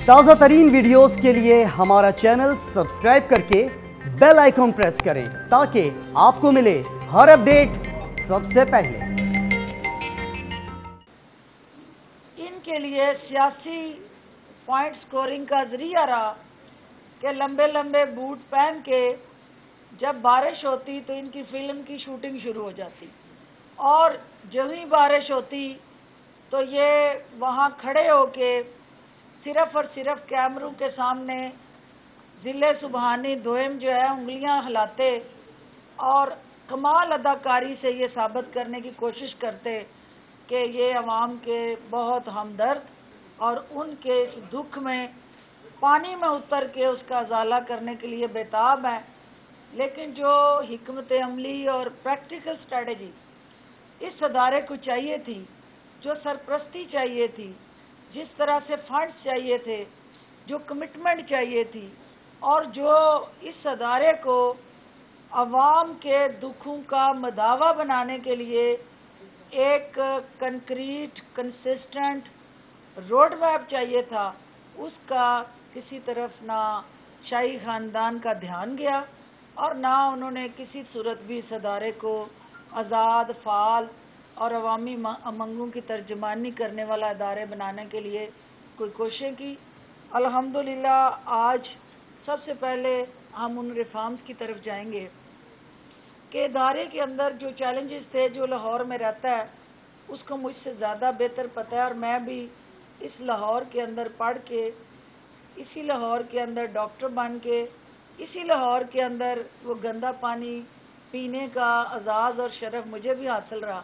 تازہ ترین ویڈیوز کے لیے ہمارا چینل سبسکرائب کر کے بیل آئیکن پریس کریں تاکہ آپ کو ملے ہر اپڈیٹ سب سے پہلے۔ ان کے لیے سیاسی پوائنٹ سکورنگ کا ذریعہ رہا کہ لمبے لمبے بوٹ پہن کے جب بارش ہوتی تو ان کی فلم کی شوٹنگ شروع ہو جاتی، اور جب ہی بارش ہوتی تو یہ وہاں کھڑے ہو کے صرف اور صرف کیمروں کے سامنے ذل سبحانی دوئم جو ہے انگلیاں ہلاتے اور کمال اداکاری سے یہ ثابت کرنے کی کوشش کرتے کہ یہ عوام کے بہت ہمدرد اور ان کے اس دکھ میں پانی میں اتر کے اس کا ازالہ کرنے کے لیے بیتاب ہیں۔ لیکن جو حکمت عملی اور پریکٹیکل سٹریٹجی اس ادارے کو چاہیے تھی، جو سرپرستی چاہیے تھی، جس طرح سے فنڈز چاہیے تھے، جو کمٹمنٹ چاہیے تھی، اور جو اس ادارے کو عوام کے دکھوں کا مداوا بنانے کے لیے ایک کنکریٹ کنسسٹنٹ روڈ میپ چاہیے تھا، اس کا کسی طرف نہ شاہی خاندان کا دھیان گیا اور نہ انہوں نے کسی صورت بھی اس ادارے کو آزاد، فعال اور عوامی امنگوں کی ترجمانی کرنے والا ادارے بنانے کے لیے کوئی کوششیں کی۔ الحمدللہ آج سب سے پہلے ہم ان ریفارمز کی طرف جائیں گے کہ ادارے کے اندر جو چیلنجز تھے، جو لاہور میں رہتا ہے اس کو مجھ سے زیادہ بہتر پتہ ہے، اور میں بھی اس لاہور کے اندر پڑھ کے، اسی لاہور کے اندر ڈاکٹر بن کے، اسی لاہور کے اندر وہ گندا پانی پینے کا اعزاز اور شرف مجھے بھی حاصل رہا۔